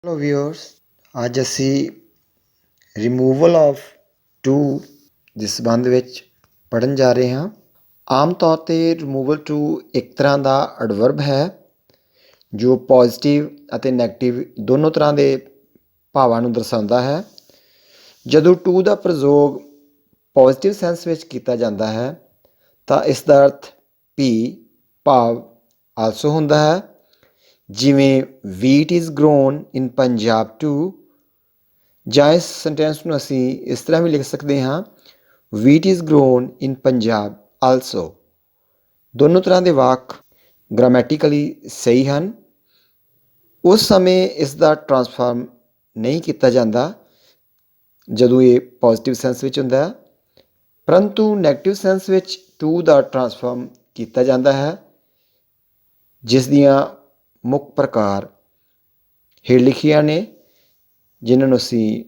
Hello viewers, ਅੱਜ ਅਸੀਂ removal of to ਦੇ ਸੰਬੰਧ ਵਿੱਚ ਪੜ੍ਹਨ ਜਾ ਰਹੇ ਹਾਂ। ਆਮ ਤੌਰ 'ਤੇ ਰਿਮੂਵਲ ਟੂ ਇੱਕ ਤਰ੍ਹਾਂ ਦਾ ਐਡਵਰਬ ਹੈ ਜੋ ਪੋਜ਼ਿਟਿਵ ਅਤੇ ਨੈਗੇਟਿਵ ਦੋਨੋਂ ਤਰ੍ਹਾਂ ਦੇ ਭਾਵਾਂ ਨੂੰ ਦਰਸਾਉਂਦਾ ਹੈ। ਜਦੋਂ ਟੂ ਦਾ ਪ੍ਰਯੋਗ ਪੋਜ਼ਿਟਿਵ ਸੈਂਸ ਵਿੱਚ ਕੀਤਾ ਜਾਂਦਾ ਹੈ ਤਾਂ ਇਸ ਦਾ ਅਰਥ ਵੀ ਭਾਵ ਆਲਸੋ ਹੁੰਦਾ ਹੈ। ਜਿਵੇਂ wheat is grown in Punjab too, ਜਾਂ ਇਸ ਸੈਂਟੈਂਸ ਨੂੰ ਅਸੀਂ ਇਸ ਤਰ੍ਹਾਂ ਵੀ ਲਿਖ ਸਕਦੇ ਹਾਂ, wheat is grown in Punjab also. ਦੋਨੋਂ ਤਰ੍ਹਾਂ ਦੇ ਵਾਕ ਗ੍ਰਾਮੈਟੀਕਲੀ ਸਹੀ ਹਨ। ਉਸ ਸਮੇਂ ਇਸ ਦਾ ਟਰਾਂਸਫਾਰਮ ਨਹੀਂ ਕੀਤਾ ਜਾਂਦਾ ਜਦੋਂ ਇਹ ਪੋਜ਼ਿਟਿਵ ਸੈਂਸ ਵਿੱਚ ਹੁੰਦਾ ਹੈ, ਪਰੰਤੂ ਨੈਗੇਟਿਵ ਸੈਂਸ ਵਿੱਚ ਟੂ ਦਾ ਟਰਾਂਸਫਾਰਮ ਕੀਤਾ ਜਾਂਦਾ ਹੈ, ਜਿਸ ਦੀਆਂ ਮੁੱਖ ਪ੍ਰਕਾਰ ਹੇਠ ਲਿਖੀਆਂ ਨੇ, ਜਿਨ੍ਹਾਂ ਨੂੰ ਅਸੀਂ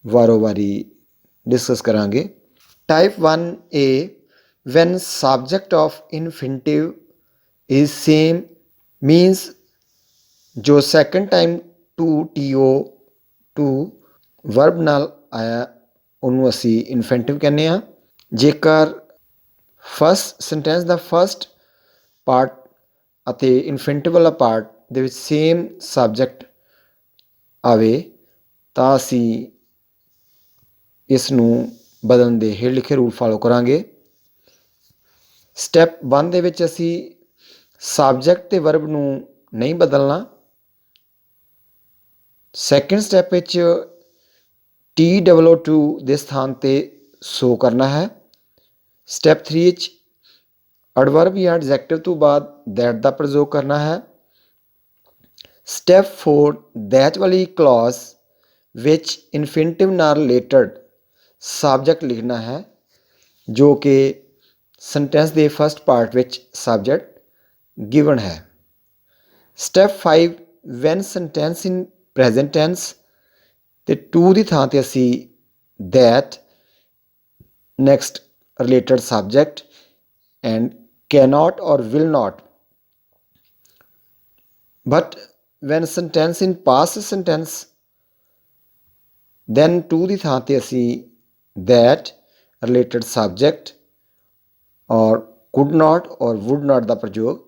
ਵਾਰੋ ਵਾਰੀ ਡਿਸਕਸ ਕਰਾਂਗੇ। Type 1A, when subject of infinitive is same means ਜੋ ਸੈਕੰਡ ਟਾਈਮ ਟੂ ਵਰਬ ਨਾਲ ਆਇਆ ਉਹਨੂੰ ਅਸੀਂ ਇਨਫਿਨਿਟਿਵ ਕਹਿੰਦੇ ਹਾਂ। ਜੇਕਰ ਫਸਟ ਸੈਂਟੈਂਸ ਦਾ ਫਸਟ ਪਾਰਟ ਅਤੇ ਇਨਫਿਨਿਟਿਵ ਵਾਲਾ ਪਾਰਟ ਦੇ ਵਿੱਚ ਸੇਮ ਸਬਜੈਕਟ ਆਵੇ ਤਾਂ ਅਸੀਂ ਇਸ ਨੂੰ ਬਦਲਣ ਦੇ ਹੇਠ ਲਿਖੇ ਰੂਲ ਫਾਲੋ ਕਰਾਂਗੇ। ਸਟੈਪ 1 ਦੇ ਵਿੱਚ ਅਸੀਂ ਸਬਜੈਕਟ ਤੇ ਵਰਬ ਨੂੰ ਨਹੀਂ ਬਦਲਣਾ। ਸੈਕਿੰਡ ਸਟੈਪ ਵਿੱਚ TOO ਦੇ ਸਥਾਨ 'ਤੇ ਸ਼ੋ ਕਰਨਾ ਹੈ। ਸਟੈਪ 3 ਵਿੱਚ ਐਡਵਰਬ ਜਾਂ ਐਡਜੈਕਟਿਵ ਤੋਂ ਬਾਅਦ ਦੈਟ ਦਾ ਪ੍ਰਯੋਗ ਕਰਨਾ ਹੈ। ਸਟੈਪ 4 ਦੈਟ ਵਾਲੀ ਕਲੌਜ਼ ਵਿੱਚ ਇਨਫਿਨਿਟਿਵ ਨਾਲ ਰਿਲੇਟਡ ਸਬਜੈਕਟ ਲਿਖਣਾ ਹੈ, ਜੋ ਕਿ ਸੈਂਟੈਂਸ ਦੇ ਫਸਟ ਪਾਰਟ ਵਿੱਚ ਸਬਜੈਕਟ ਗਿਵਨ ਹੈ। ਸਟੈਪ 5 ਵੈਨ ਸੈਂਟੈਂਸ ਇਨ ਪ੍ਰੈਜ਼ੈਂਟ ਟੈਂਸ ਤੇ ਟੂ ਦੀ ਥਾਂ 'ਤੇ ਅਸੀਂ that, next related subject and cannot or will not. But when sentence in past sentence, then to ਦੀ ਥਾਂ 'ਤੇ ਅਸੀਂ that, related subject or could not or would not ਦਾ ਪ੍ਰਯੋਗ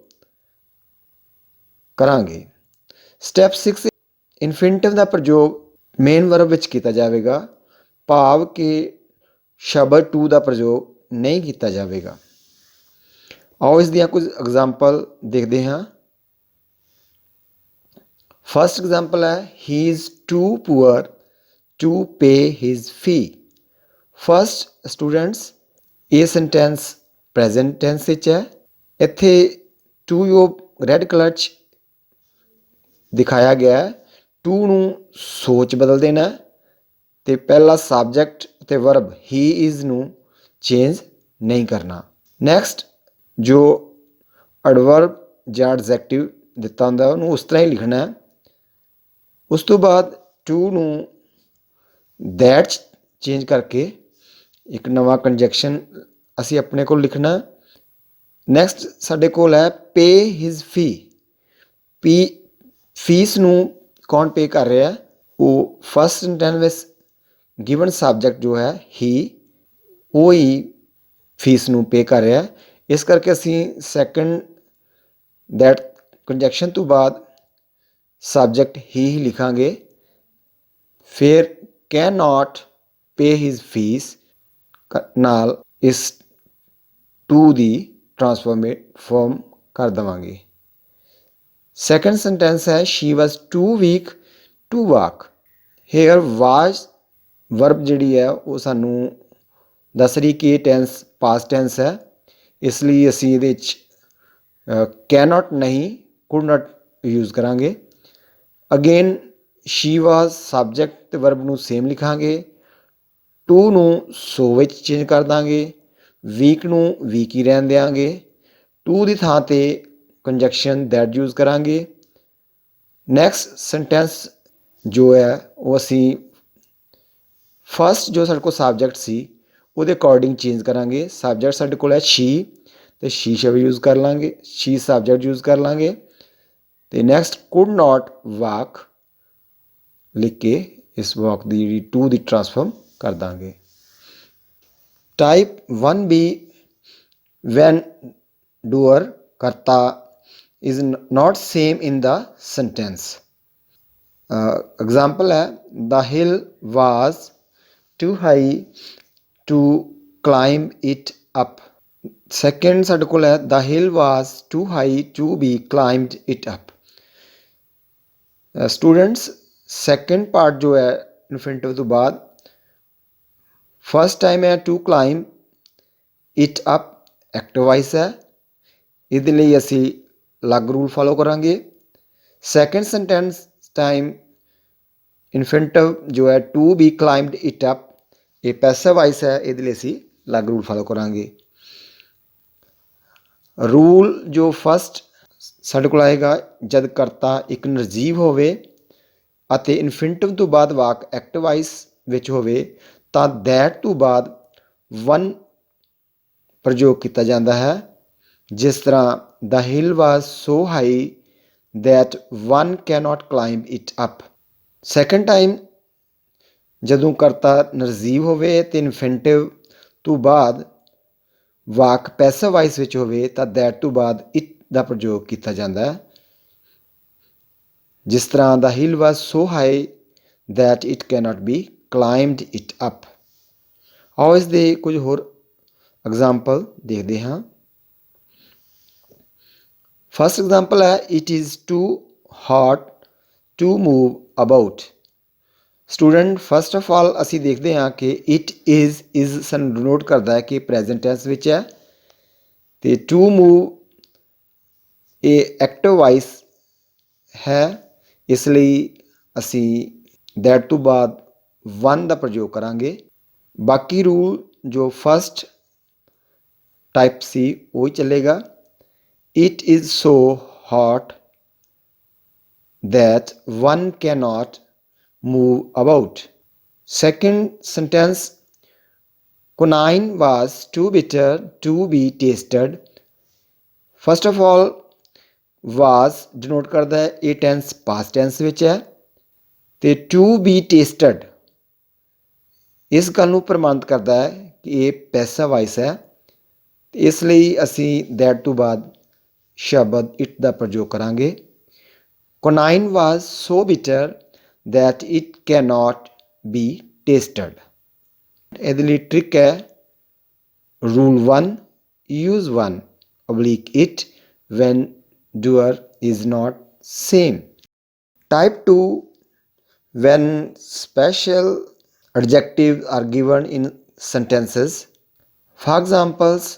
ਕਰਾਂਗੇ। ਸਟੈਪ 6 ਇਨਫਿਨਿਟਿਵ ਦਾ ਪ੍ਰਯੋਗ ਮੇਨ ਵਰਬ ਵਿੱਚ ਕੀਤਾ ਜਾਵੇਗਾ, ਭਾਵ ਕਿ ਸ਼ਬਦ ਟੂ ਦਾ ਪ੍ਰਯੋਗ ਨਹੀਂ ਕੀਤਾ ਜਾਵੇਗਾ। ਆਓ ਇਸ ਦੀਆਂ ਕੁਝ ਐਗਜ਼ਾਮਪਲ ਦੇਖਦੇ ਹਾਂ। ਫਸਟ ਐਗਜ਼ਾਮਪਲ ਹੈ he is too poor to pay his fee. First students, ਇਹ ਸੈਂਟੈਂਸ ਪ੍ਰੈਜ਼ੈਂਟ ਟੈਂਸ ਵਿੱਚ ਹੈ। ਇੱਥੇ ਟੂ ਜੋ ਰੈੱਡ ਕਲਰ 'ਚ ਦਿਖਾਇਆ ਗਿਆ ਹੈ, ਟੂ ਨੂੰ ਸੋਚ ਬਦਲ ਦੇਣਾ ਅਤੇ ਪਹਿਲਾ ਸਬਜੈਕਟ ਅਤੇ ਵਰਬ ਹੀ ਇਜ਼ ਨੂੰ ਚੇਂਜ ਨਹੀਂ ਕਰਨਾ। ਨੈਕਸਟ ਜੋ ਐਡਵਰਬ ਜਾਂ ਐਡਜੈਕਟਿਵ ਦਿੱਤਾ ਹੁੰਦਾ ਉਹਨੂੰ ਉਸ ਤਰ੍ਹਾਂ ਹੀ ਲਿਖਣਾ ਹੈ। ਉਸ ਤੋਂ ਬਾਅਦ ਟੂ ਨੂੰ ਦੈਟ ਚੇਂਜ ਕਰਕੇ ਇੱਕ ਨਵਾਂ ਕੰਜੈਕਸ਼ਨ ਅਸੀਂ ਆਪਣੇ ਕੋਲ ਲਿਖਣਾ। ਨੈਕਸਟ ਸਾਡੇ ਕੋਲ ਹੈ ਪੇ ਹਿਜ਼ ਫੀ। ਫੀਸ ਨੂੰ ਕੌਣ ਪੇ ਕਰ ਰਿਹਾ? ਉਹ ਫਸਟ ਸੈਂਟੈਂਸ ਵਿੱਚ ਗਿਵਨ ਸਬਜੈਕਟ ਜੋ ਹੈ ਹੀ, ਉਹ ਹੀ ਫੀਸ ਨੂੰ ਪੇ ਕਰ ਰਿਹਾ। ਇਸ ਕਰਕੇ ਅਸੀਂ ਸੈਕਿੰਡ ਦੈਟ ਕੰਜੈਕਸ਼ਨ ਤੋਂ ਬਾਅਦ ਸਬਜੈਕਟ ਹੀ ਲਿਖਾਂਗੇ। ਫਿਰ can not pay his fees ਨਾਲ ਇਸ ਟੂ ਦੀ ਟਰਾਂਸਫਾਰਮ ਕਰ ਦੇਵਾਂਗੇ। ਸੈਕਿੰਡ ਸੈਂਟੈਂਸ ਹੈ she was too weak to walk. Here was verb ਜਿਹੜੀ ਹੈ ਉਹ ਸਾਨੂੰ ਦੱਸ ਰਹੀ ਕਿ ਇਹ ਟੈਂਸ ਪਾਸਟ ਟੈਂਸ ਹੈ, ਇਸ ਲਈ ਅਸੀਂ ਇਹਦੇ 'ਚ ਕੈਨ ਨਾਟ ਨਹੀਂ ਕੁਡ ਨਾਟ ਯੂਜ਼ ਕਰਾਂਗੇ। ਅਗੇਨ ਸ਼ੀ ਵਾਜ਼ ਸਬਜੈਕਟ ਅਤੇ ਵਰਬ ਨੂੰ ਸੇਮ ਲਿਖਾਂਗੇ। ਟੂ ਨੂੰ ਸੋ ਵਿੱਚ ਚੇਂਜ ਕਰ ਦਾਂਗੇ। ਵੀਕ ਨੂੰ ਵੀਕ ਹੀ ਰਹਿਣ ਦਿਆਂਗੇ। ਟੂ ਦੀ ਥਾਂ 'ਤੇ ਕੰਜੈਕਸ਼ਨ ਦੈਟ ਯੂਜ਼ ਕਰਾਂਗੇ। ਨੈਕਸਟ ਸੈਂਟੈਂਸ ਜੋ ਹੈ ਉਹ ਅਸੀਂ ਫਸਟ ਜੋ ਸਾਡੇ ਕੋਲ ਸਬਜੈਕਟ ਸੀ ਉਹਦੇ ਅਕੋਰਡਿੰਗ ਚੇਂਜ ਕਰਾਂਗੇ। ਸਬਜੈਕਟ ਸਾਡੇ ਕੋਲ ਹੈ ਸ਼ੀ ਅਤੇ ਸ਼ੀ ਸ਼ਬ ਯੂਜ਼ ਕਰ ਲਾਂਗੇ, ਸ਼ੀ ਸਬਜੈਕਟ ਯੂਜ਼ ਕਰ ਲਾਂਗੇ। ਅਤੇ ਨੈਕਸਟ ਕੁਡ ਨਾਟ ਵਾਕ, ਲਿਖ ਕੇ ਇਸ ਵਾਕ ਦੀ ਜਿਹੜੀ ਟੂ ਦੀ ਟਰਾਂਸਫਾਰਮ ਕਰ ਦਾਂਗੇ। ਟਾਈਪ 1B ਵੈਨ ਡੂਅਰ ਕਰਤਾ is not same in the sentence. Example है the hill was too high to climb it up. Second ਸਾਡੇ ਕੋਲ ਹੈ the hill was too high to be climbed it up. Students second part ਜੋ ਹੈ infinitive ਤੋਂ ਬਾਅਦ first time ਹੈ to climb it up active voice ਹੈ, ਇਹਦੇ ਲਈ ਅਸੀਂ ਅਲੱਗ ਰੂਲ ਫੋਲੋ ਕਰਾਂਗੇ। ਸੈਕੰਡ ਸੈਂਟੈਂਸ ਟਾਈਮ ਇਨਫਿਨਿਟਿਵ ਜੋ ਹੈ ਟੂ ਬੀ ਕਲਾਈਮਡ ਇਟ ਅਪ, ਇਹ ਪੈਸਿਵ ਵਾਇਸ ਹੈ, ਇਹਦੇ ਲਈ ਅਸੀਂ ਅਲੱਗ ਰੂਲ ਫੋਲੋ ਕਰਾਂਗੇ। ਰੂਲ ਜੋ ਫਸਟ ਸਾਡੇ ਕੋਲ ਆਏਗਾ ਜਦ ਕਰਤਾ ਇੱਕ ਨਿਰਜੀਵ ਹੋਵੇ ਅਤੇ ਇਨਫਿਨਿਟਿਵ ਤੋਂ ਬਾਅਦ ਵਾਕ ਐਕਟਿਵ ਵਾਇਸ ਵਿੱਚ ਹੋਵੇ ਤਾਂ ਦੈਟ ਤੋਂ ਬਾਅਦ ਵਨ ਪ੍ਰਯੋਗ ਕੀਤਾ ਜਾਂਦਾ ਹੈ। ਜਿਸ ਤਰ੍ਹਾਂ the hill was so high that one cannot climb it up. Second time ਜਦੋਂ ਕਰਤਾ ਨਿਰਜੀਵ ਹੋਵੇ ਤੇ ਇਨਫਿਨਿਟਿਵ ਤੋਂ ਬਾਅਦ ਵਾਕ ਪੈਸਿਵ ਵਾਇਸ ਵਿੱਚ ਹੋਵੇ ਤਾਂ ਦੈਟ ਤੋਂ ਬਾਅਦ ਇਟ ਦਾ ਪ੍ਰਯੋਗ ਕੀਤਾ ਜਾਂਦਾ ਹੈ। ਜਿਸ ਤਰ੍ਹਾਂ the hill was so high that it cannot be climbed it up. ਆਓ ਇਸ ਦੇ ਕੁਝ ਹੋਰ ਐਗਜ਼ਾਮਪਲ ਦੇਖਦੇ ਹਾਂ। ਫਸਟ ਐਗਜ਼ਾਮਪਲ ਹੈ it is too hot to move about. Student first of all ਅਸੀਂ ਦੇਖਦੇ ਹਾਂ ਕਿ ਇਟ ਇਜ਼ ਸਾਨੂੰ ਡਿਨੋਟ ਕਰਦਾ ਹੈ ਕਿ ਪ੍ਰੈਜ਼ੈਂਟ ਟੈਂਸ ਵਿੱਚ ਹੈ ਤੇ ਟੂ ਮੂਵ ਇਹ ਐਕਟਿਵ ਵਾਇਸ ਹੈ, ਇਸ ਲਈ ਅਸੀਂ ਦੈਟ ਤੋਂ ਬਾਅਦ ਵਨ ਦਾ ਪ੍ਰਯੋਗ ਕਰਾਂਗੇ। ਬਾਕੀ ਰੂਲ ਜੋ ਫਸਟ ਟਾਈਪ ਸੀ ਉਹ ਹੀ ਚੱਲੇਗਾ। It is so hot that one cannot move about. Second sentence quinine was too bitter to be tasted. First of all was denote ਕਰਦਾ ਹੈ ਇਹ ਟੈਂਸ past tense ਵਿੱਚ ਹੈ ਤੇ to be tasted ਇਸ ਗੱਲ ਨੂੰ ਪ੍ਰਮਾਣਿਤ ਕਰਦਾ ਹੈ ਕਿ ਇਹ ਪੈਸਿਵ ਵਾਇਸ ਹੈ, ਇਸ ਲਈ ਅਸੀਂ that ਤੋਂ ਬਾਅਦ ਸ਼ਬਦ ਇਟ ਦਾ ਪ੍ਰਯੋਗ ਕਰਾਂਗੇ। quinine was so bitter that it cannot be tasted. ਇਹਦੇ ਲਈ ਟ੍ਰਿਕ ਹੈ rule 1 use 1 oblique it when doer is not same. Type 2 when special adjectives are given in sentences. For examples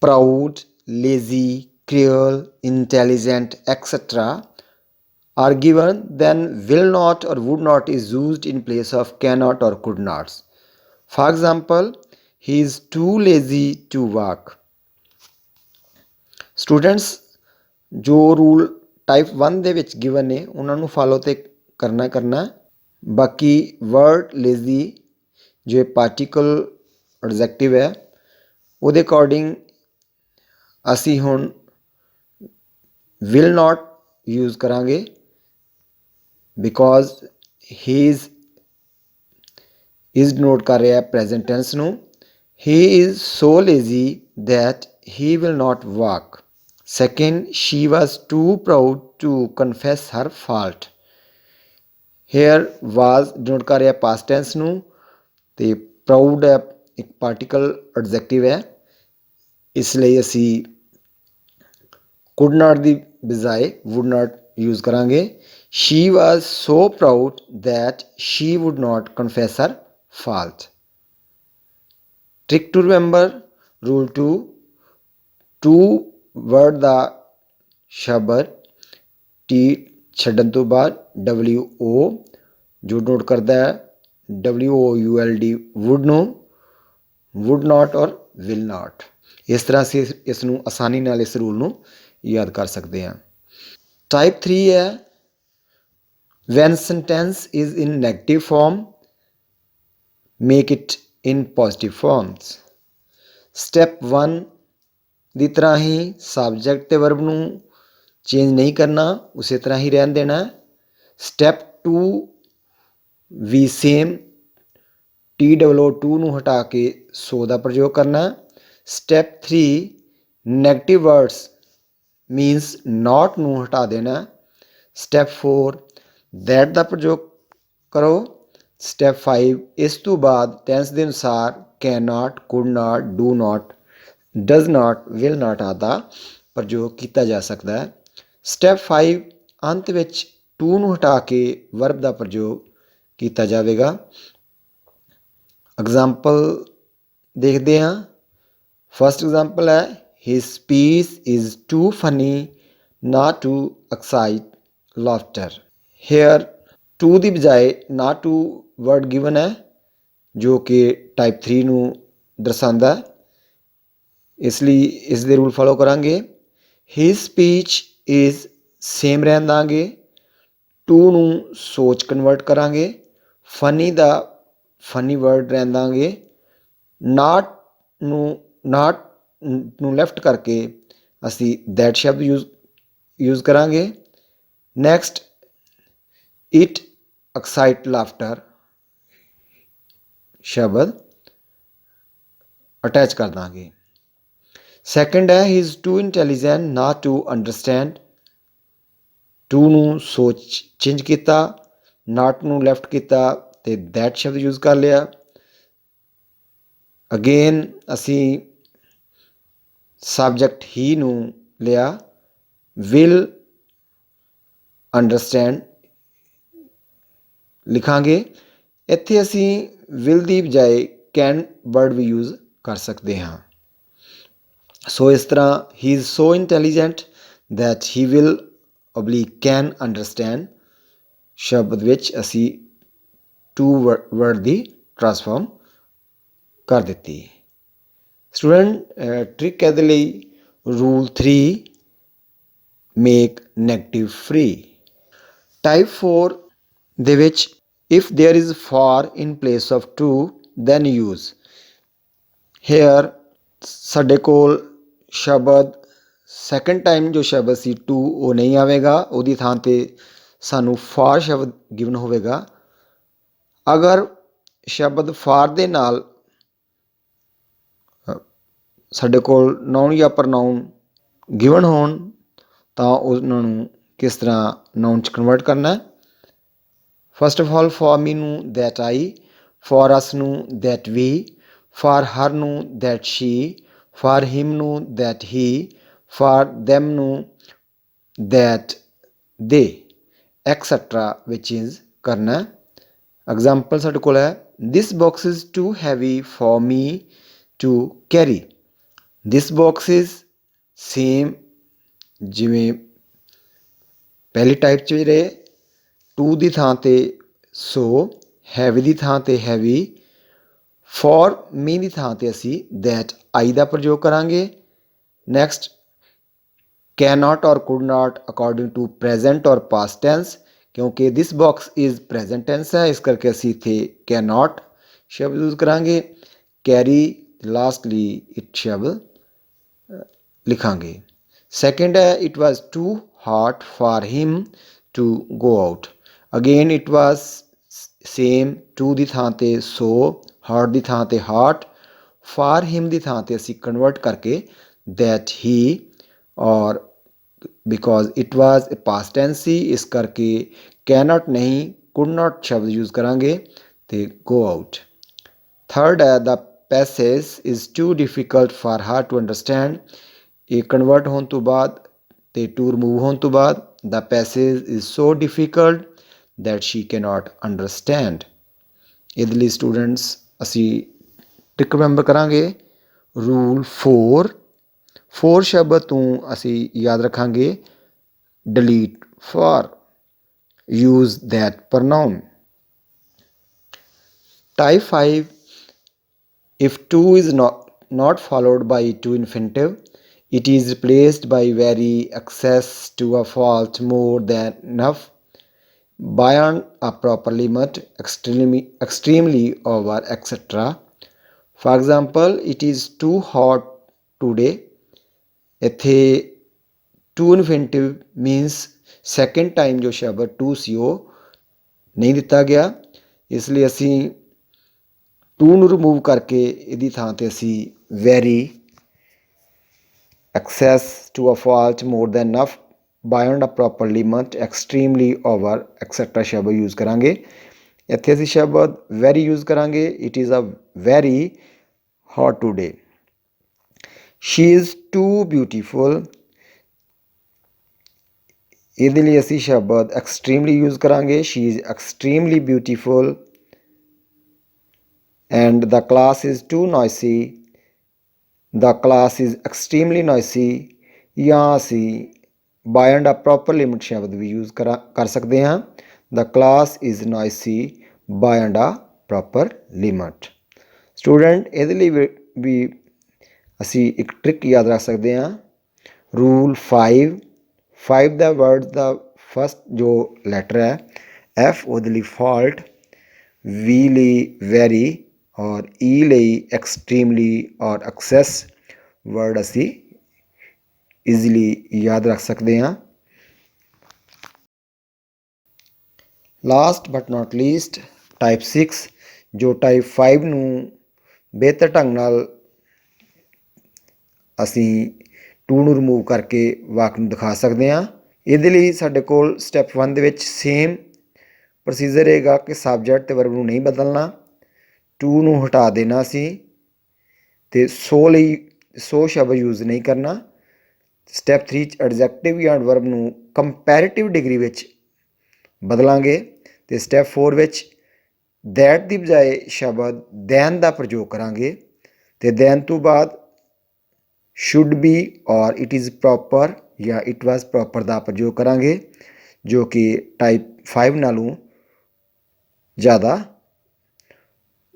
proud, lazy, cruel, intelligent, etc. are given, then will not or would not is used in place of cannot or could nots. For example, he is too lazy to walk. Students ਜੋ rule type 1 ਦੇ ਵਿੱਚ given ਨੇ ਉਹਨਾਂ ਨੂੰ follow ਤੇ ਕਰਨਾ। ਬਾਕੀ word lazy ਜੋ ਪਾਰਟੀਕਲ ਐਡਜੈਕਟਿਵ ਹੈ ਉਹਦੇ ਅਕੋਰਡਿੰਗ ਅਸੀਂ ਹੁਣ will not use ਕਰਾਂਗੇ ਬਿਕੋਜ਼ he is denote ਕਰ ਰਿਹਾ present tense ਨੂੰ। he is so lazy that he will not walk. Second, she was too proud to confess her fault. here was denote ਕਰ ਰਿਹਾ past tense ਨੂੰ ਤੇ proud ਹੈ ਇੱਕ ਪਾਰਟੀਕਲ ਐਡਜੈਕਟਿਵ ਹੈ, ਇਸ ਲਈ ਅਸੀਂ could not ਦੀ ਬਜਾਏ would not use ਕਰਾਂਗੇ। she was so proud that she would not confess her fault. trick to remember rule 2 to word ਦਾ ਸ਼ਬਦ ਟੀ ਛੱਡਣ ਤੋਂ ਬਾਅਦ wo ਜੋ ਨੋਟ ਕਰਦਾ ਹੈ would would ਨੂੰ would not or will not। ਇਸ ਤਰ੍ਹਾਂ ਅਸੀਂ ਇਸ ਨੂੰ ਆਸਾਨੀ ਨਾਲ ਇਸ ਰੂਲ ਨੂੰ ਯਾਦ ਕਰ ਸਕਦੇ ਹਾਂ। ਟਾਈਪ 3 ਹੈ when sentence is in negative form make it in positive forms. Step 1 ਦੀ ਤਰ੍ਹਾਂ ਹੀ ਸਬਜੈਕਟ ਤੇ ਵਰਬ ਨੂੰ ਚੇਂਜ ਨਹੀਂ ਕਰਨਾ, ਉਸੇ ਤਰ੍ਹਾਂ ਹੀ ਰਹਿਣ ਦੇਣਾ। ਸਟੈਪ 2 ਵੀ ਸੇਮ TOO ਨੂੰ ਹਟਾ ਕੇ ਸੋ ਦਾ ਪ੍ਰਯੋਗ ਕਰਨਾ। ਸਟੈਪ 3 ਨੈਗੇਟਿਵ ਵਰਡਸ ਮੀਨਸ ਨਾਟ ਨੂੰ ਹਟਾ ਦੇਣਾ। ਸਟੈਪ 4 ਦੈਟ ਦਾ ਪ੍ਰਯੋਗ ਕਰੋ। ਸਟੈਪ 5 ਇਸ ਤੋਂ ਬਾਅਦ ਟੈਂਸ ਦੇ ਅਨੁਸਾਰ can not, could not, do not, does not, will not ਆਦਿ ਦਾ ਪ੍ਰਯੋਗ ਕੀਤਾ ਜਾ ਸਕਦਾ ਹੈ। ਸਟੈਪ 5 ਅੰਤ ਵਿੱਚ ਟੂ ਨੂੰ ਹਟਾ ਕੇ ਵਰਬ ਦਾ ਪ੍ਰਯੋਗ ਕੀਤਾ ਜਾਵੇਗਾ। ਐਗਜ਼ਾਮਪਲ ਦੇਖਦੇ ਹਾਂ। ਫਸਟ ਐਗਜ਼ਾਮਪਲ ਹੈ his speech is too funny not to excite laughter. Here too ਦੀ ਬਜਾਏ ਨਾਟ ਟੂ ਵਰਡ ਗਿਵਨ ਹੈ ਜੋ ਕਿ ਟਾਈਪ 3 ਨੂੰ ਦਰਸਾਉਂਦਾ ਹੈ, ਇਸ ਲਈ ਇਸ ਦੇ ਰੂਲ ਫੋਲੋ ਕਰਾਂਗੇ। ਹਿਸ ਸਪੀਚ ਇਜ਼ ਸੇਮ ਰਹਿਣ ਦਾਂਗੇ। ਟੂ ਨੂੰ ਸੋਚ ਕਨਵਰਟ ਕਰਾਂਗੇ। ਫਨੀ ਦਾ ਫਨੀ ਵਰਡ ਰਹਿਣ ਦਾਂਗੇ। ਨਾਟ ਨੂੰ ਲੈਫਟ ਕਰਕੇ ਅਸੀਂ ਦੈਟ ਸ਼ਬਦ ਯੂਜ਼ ਕਰਾਂਗੇ। ਨੈਕਸਟ ਇਟ ਐਕਸਾਈਟ ਲਾਫਟਰ ਸ਼ਬਦ ਅਟੈਚ ਕਰ ਦਾਂਗੇ। ਸੈਕਿੰਡ ਹੈ he is too intelligent not to understand. To ਨੂੰ ਸੋਚ ਚੇਂਜ ਕੀਤਾ, ਨਾਟ ਨੂੰ ਲੈਫਟ ਕੀਤਾ ਤੇ ਦੈਟ ਸ਼ਬਦ ਯੂਜ਼ ਕਰ ਲਿਆ। ਅਗੇਨ ਅਸੀਂ ਸਬਜੈਕਟ ਹੀ ਨੂੰ ਲਿਆ। ਵਿਲ ਅੰਡਰਸਟੈਂਡ ਲਿਖਾਂਗੇ। ਇੱਥੇ ਅਸੀਂ ਵਿਲ ਦੀ ਬਜਾਏ ਕੈਨ ਵਰਡ ਵੀ ਯੂਜ਼ ਕਰ ਸਕਦੇ ਹਾਂ। ਸੋ ਇਸ ਤਰ੍ਹਾਂ ਹੀ is so intelligent that he will can understand ਸ਼ਬਦ ਵਿੱਚ ਅਸੀਂ ਟੂ ਵਰਡ ਦੀ ਟ੍ਰਾਂਸਫਾਰਮ ਕਰ ਦਿੱਤੀ। ਸਟੂਡੈਂਟ ਟ੍ਰਿਕ ਇਹਦੇ ਲਈ rule 3 make negative free. Type 4 ਦੇ ਵਿੱਚ if there is for in place of to then use. Here ਸਾਡੇ ਕੋਲ ਸ਼ਬਦ ਸੈਕਿੰਡ ਟਾਈਮ ਜੋ ਸ਼ਬਦ ਸੀ ਟੂ ਉਹ ਨਹੀਂ ਆਵੇਗਾ, ਉਹਦੀ ਥਾਂ 'ਤੇ ਸਾਨੂੰ ਫਾਰ ਸ਼ਬਦ ਗਿਵਨ ਹੋਵੇਗਾ। ਅਗਰ ਸ਼ਬਦ ਫਾਰ ਦੇ ਨਾਲ ਸਾਡੇ ਕੋਲ ਨਾਊਨ ਜਾਂ ਪ੍ਰਨਾਊਨ ਗਿਵਨ ਹੋਣ ਤਾਂ ਉਹਨਾਂ ਨੂੰ ਕਿਸ ਤਰ੍ਹਾਂ ਨਾਊਨ 'ਚ ਕਨਵਰਟ ਕਰਨਾ। First of all for me ਨੂੰ ਦੈਟ ਆਈ, ਫॉर ਅਸ ਨੂੰ ਦੈਟ ਵੀ, ਫॉर ਹਰ ਨੂੰ ਦੈਟ ਸ਼ੀ, ਫॉर ਹਿਮ ਨੂੰ ਦੈਟ ਹੀ, ਫॉर them ਨੂੰ ਦੈਟ ਦੇ ਐਕਸੈਟਰਾ ਵਿੱਚ ਯੂਜ਼ ਕਰਨਾ। ਐਗਜ਼ਾਮਪਲ ਸਾਡੇ ਕੋਲ ਹੈ this box is too heavy for me to carry. This box is same ਜਿਵੇਂ ਪਹਿਲੀ ਟਾਈਪ 'ਚ ਰਹੇ। ਟੂ ਦੀ ਥਾਂ 'ਤੇ ਸੋ, ਹੈਵੀ ਦੀ ਥਾਂ 'ਤੇ ਹੈਵੀ, ਫॉर ਮੀ ਦੀ ਥਾਂ 'ਤੇ ਅਸੀਂ ਦੈਟ ਆਈ ਦਾ ਪ੍ਰਯੋਗ ਕਰਾਂਗੇ। Next can not or could not according to present or past tense, ਕਿਉਂਕਿ this box is present tense ਹੈ, ਇਸ ਕਰਕੇ ਅਸੀਂ ਇੱਥੇ ਕੈਨ ਨਾਟ ਸ਼ਬਦ ਯੂਜ਼ ਕਰਾਂਗੇ। ਕੈਰੀ ਲਾਸਟਲੀ ਇਟ ਸ਼ਬਦ ਲਿਖਾਂਗੇ। ਸੈਕਿੰਡ ਹੈ it was too hot for him to go out. Again it was same to ਦੀ ਥਾਂ 'ਤੇ ਸੋ, ਹਾਟ ਦੀ ਥਾਂ 'ਤੇ ਹਾਟ, ਫॉर ਹਿਮ ਦੀ ਥਾਂ 'ਤੇ ਅਸੀਂ ਕਨਵਰਟ ਕਰਕੇ that he, or because it was a past tense ਸੀ ਇਸ ਕਰਕੇ ਕੈਨ ਨਾਟ ਨਹੀਂ ਕੁਡ ਨਾਟ ਸ਼ਬਦ ਯੂਜ਼ ਕਰਾਂਗੇ ਤੇ ਗੋ ਆਊਟ। ਥਰਡ ਹੈ the passage is too difficult for her to understand. ਇਹ ਕਨਵਰਟ ਹੋਣ ਤੋਂ ਬਾਅਦ ਤੇ ਟੂ ਰਿਮੂਵ ਹੋਣ ਤੋਂ ਬਾਅਦ the passage is so difficult that she can not understand. ਇਹਦੇ ਲਈ ਸਟੂਡੈਂਟਸ ਅਸੀਂ ਟ੍ਰਿਕ ਰਿਮੈਂਬਰ ਕਰਾਂਗੇ। ਰੂਲ 4 ਸ਼ਬਦ ਤੋਂ ਅਸੀਂ ਯਾਦ ਰੱਖਾਂਗੇ delete for, use that pronoun. Type 5 if to is not followed by to infinitive, it is replaced by very excess to a fault more than enough, beyond a proper limit, extremely over, etc. For example, it is too hot today. ਇੱਥੇ to ਇਨਫਿਨਿਟਿਵ means second time ਜੋ ਸ਼ਬਦ to ਸੀ ਉਹ ਨਹੀਂ ਦਿੱਤਾ ਗਿਆ। ਇਸ ਲਈ ਅਸੀਂ ਟੂ ਨੂੰ ਰਿਮੂਵ ਕਰਕੇ ਇਹਦੀ ਥਾਂ ਤੇ ਅਸੀਂ very, excess, to a fault, more than enough, beyond a proper limit, extremely, over, etc. ਸ਼ਬਦ ਯੂਜ਼ ਕਰਾਂਗੇ। ਇੱਥੇ ਅਸੀਂ ਸ਼ਬਦ ਵੈਰੀ ਯੂਜ਼ ਕਰਾਂਗੇ। It is a very hot today. She is too beautiful. ਇਹਦੇ ਲਈ ਅਸੀਂ ਸ਼ਬਦ extremely ਯੂਜ਼ ਕਰਾਂਗੇ। She is extremely beautiful. And the class is too noisy. The class is extremely noisy. ਜਾਂ ਅਸੀਂ beyond a proper limit ਸ਼ਬਦ ਵੀ use ਕਰ ਸਕਦੇ ਹਾਂ। The class is noisy beyond a proper limit. Student ਇਹਦੇ ਲਈ ਵੀ ਅਸੀਂ ਇੱਕ ਟ੍ਰਿਕ ਯਾਦ ਰੱਖ ਸਕਦੇ ਹਾਂ। ਰੂਲ 5 ਦਾ ਵਰਡ ਦਾ ਫਸਟ ਜੋ ਲੈਟਰ ਹੈ F, ਉਹਦੇ ਲਈ ਫਾਲਟ, V ਲਈ ਵੈਰੀ ਔਰ E ਲਈ ਐਕਸਟ੍ਰੀਮਲੀ ਔਰ ਐਕਸੈਸ ਵਰਡ ਅਸੀਂ ਈਜ਼ੀਲੀ ਯਾਦ ਰੱਖ ਸਕਦੇ ਹਾਂ। Last but not least, type 6, ਜੋ ਟਾਈਪ 5 ਨੂੰ ਬਿਹਤਰ ਢੰਗ ਨਾਲ ਅਸੀਂ ਟੂ ਨੂੰ ਰਿਮੂਵ ਕਰਕੇ ਵਾਕ ਨੂੰ ਦਿਖਾ ਸਕਦੇ ਹਾਂ। ਇਹਦੇ ਲਈ ਸਾਡੇ ਕੋਲ ਸਟੈਪ 1 ਦੇ ਵਿੱਚ ਸੇਮ ਪ੍ਰੋਸੀਜਰ ਰਹੇਗਾ ਕਿ ਸਬਜੈਕਟ ਅਤੇ ਵਰਬ ਨੂੰ ਨਹੀਂ ਬਦਲਣਾ, ਟੂ ਨੂੰ ਹਟਾ ਦੇਣਾ ਸੀ ਅਤੇ ਸੋ ਸ਼ਬਦ ਯੂਜ਼ ਨਹੀਂ ਕਰਨਾ। ਸਟੈਪ 3 'ਚ ਐਡਜੈਕਟਿਵ ਜਾਂ ਐਡਵਰਬ ਨੂੰ ਕੰਪੈਰੇਟਿਵ ਡਿਗਰੀ ਵਿੱਚ ਬਦਲਾਂਗੇ ਅਤੇ ਸਟੈਪ 4 ਵਿੱਚ ਦੈਟ ਦੀ ਬਜਾਏ ਸ਼ਬਦ ਦੈਨ ਦਾ ਪ੍ਰਯੋਗ ਕਰਾਂਗੇ ਅਤੇ ਦੈਨ ਤੋਂ ਬਾਅਦ ਸ਼ੁੱਡ ਬੀ ਔਰ ਇਟ ਇਜ਼ ਪ੍ਰੋਪਰ ਜਾਂ ਇਟ ਵਾਜ਼ ਪ੍ਰੋਪਰ ਦਾ ਪ੍ਰਯੋਗ ਕਰਾਂਗੇ, ਜੋ ਕਿ ਟਾਈਪ 5 ਨਾਲੋਂ ਜ਼ਿਆਦਾ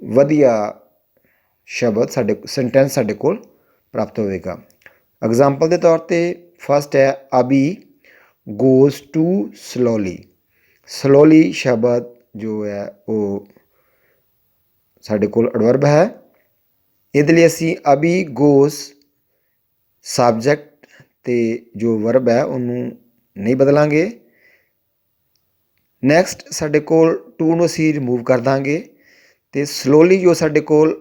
ਵਧੀਆ ਸ਼ਬਦ ਸੈਂਟੈਂਸ ਸਾਡੇ ਕੋਲ ਪ੍ਰਾਪਤ ਹੋਵੇਗਾ। ਐਗਜ਼ਾਮਪਲ ਦੇ ਤੌਰ 'ਤੇ ਫਸਟ ਹੈ ਅਭੀ ਗੋਜ਼ ਟੂ ਸਲੋਲੀ। ਸਲੋਲੀ ਸ਼ਬਦ ਜੋ ਹੈ ਉਹ ਸਾਡੇ ਕੋਲ ਐਡਵਰਬ ਹੈ। ਇਹਦੇ ਲਈ ਅਸੀਂ ਅਭੀ ਗੋਜ਼ ਸਬਜੈਕਟ ਅਤੇ ਜੋ ਵਰਬ ਹੈ ਉਹਨੂੰ ਨਹੀਂ ਬਦਲਾਂਗੇ। ਨੈਕਸਟ ਸਾਡੇ ਕੋਲ ਟੂ ਨੂੰ ਅਸੀਂ ਰਿਮੂਵ ਕਰ ਦਾਂਗੇ ਅਤੇ ਸਲੋਲੀ ਜੋ ਸਾਡੇ ਕੋਲ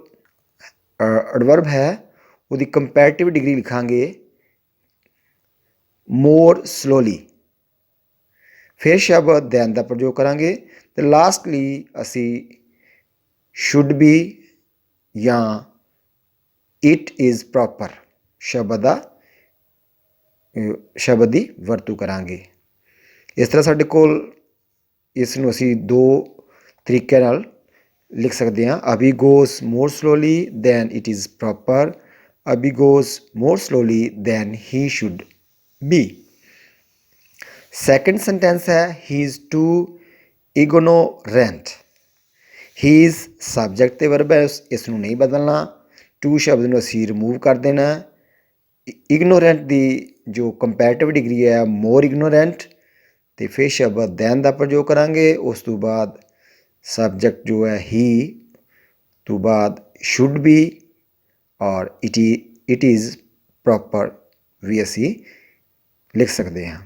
ਐਡਵਰਬ ਹੈ ਉਹਦੀ ਕੰਪੈਰੇਟਿਵ ਡਿਗਰੀ ਲਿਖਾਂਗੇ ਮੋਰ ਸਲੋਲੀ। ਫਿਰ ਸ਼ਬਦ ਦੈਨ ਦਾ ਪ੍ਰਯੋਗ ਕਰਾਂਗੇ ਅਤੇ ਲਾਸਟਲੀ ਅਸੀਂ ਸ਼ੁੱਡ ਬੀ ਜਾਂ ਇਟ ਇਜ਼ ਪ੍ਰੋਪਰ ਸ਼ਬਦ ਦੀ ਵਰਤੋਂ ਕਰਾਂਗੇ। ਇਸ ਤਰ੍ਹਾਂ ਸਾਡੇ ਕੋਲ ਇਸ ਨੂੰ ਅਸੀਂ ਦੋ ਤਰੀਕਿਆਂ ਨਾਲ ਲਿਖ ਸਕਦੇ ਹਾਂ। Abhi goes more slowly than it is proper, Abhi goes more slowly than he should be. Second sentence ਹੈ he is too ignorant. He is subject ਅਤੇ ਵਰਬ ਹੈ, ਇਸ ਨੂੰ ਨਹੀਂ ਬਦਲਣਾ। ਟੂ ਸ਼ਬਦ ਨੂੰ ਅਸੀਂ ਰਿਮੂਵ ਕਰ ਦੇਣਾ। ਇਗਨੋਰੈਂਟ ਦੀ ਜੋ ਕੰਪੈਰੇਟਿਵ ਡਿਗਰੀ ਹੈ ਮੋਰ ਇਗਨੋਰੈਂਟ ਅਤੇ ਫਿਰ ਸ਼ਬਦ ਦੈਨ ਦਾ ਪ੍ਰਯੋਗ ਕਰਾਂਗੇ। ਉਸ ਤੋਂ ਬਾਅਦ ਸਬਜੈਕਟ ਜੋ ਹੈ ਹੀ ਤੋਂ ਬਾਅਦ ਸ਼ੁੱਡ ਬੀ ਔਰ ਇਟ ਇਜ਼ ਪ੍ਰੋਪਰ ਵੀ ਅਸੀਂ ਲਿਖ ਸਕਦੇ ਹਾਂ।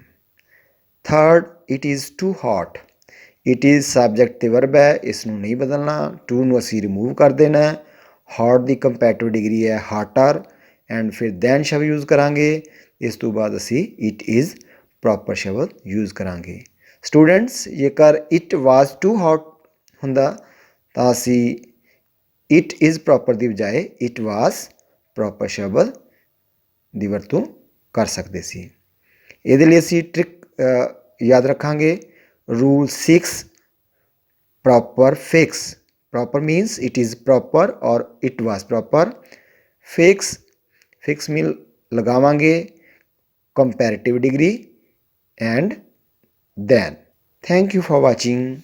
Third it is too hot. It is subject ਅਤੇ ਵਰਬ ਹੈ, ਇਸ ਨੂੰ ਨਹੀਂ ਬਦਲਣਾ। ਟੂ ਨੂੰ ਅਸੀਂ ਰਿਮੂਵ ਕਰ ਦੇਣਾ। ਹੌਟ ਦੀ ਕੰਪੈਰੇਟਿਵ ਡਿਗਰੀ ਹੈ ਹਾਟਰ ਐਂਡ ਫਿਰ ਦੈਨ ਸ਼ਬਦ ਯੂਜ਼ ਕਰਾਂਗੇ। ਇਸ ਤੋਂ ਬਾਅਦ ਅਸੀਂ ਇਟ ਇਜ਼ ਪ੍ਰੋਪਰ ਸ਼ਬਦ ਯੂਜ਼ ਕਰਾਂਗੇ। ਸਟੂਡੈਂਟਸ, ਜੇਕਰ ਇਟ ਵਾਜ਼ ਟੂ ਹੌਟ ਹੁੰਦਾ ਤਾਂ ਅਸੀਂ ਇਟ ਇਜ਼ ਪ੍ਰੋਪਰ ਦੀ ਬਜਾਏ ਇਟ ਵਾਜ਼ ਪ੍ਰੋਪਰ ਸ਼ਬਦ ਦੀ ਵਰਤੋਂ ਕਰ ਸਕਦੇ ਸੀ। ਇਹਦੇ ਲਈ ਅਸੀਂ ਟ੍ਰਿਕ ਯਾਦ ਰੱਖਾਂਗੇ। Rule 6 proper fix. Proper means it is proper or it was proper. Fix mean ਲਗਾਵਾਂਗੇ comparative degree and than. Thank you for watching.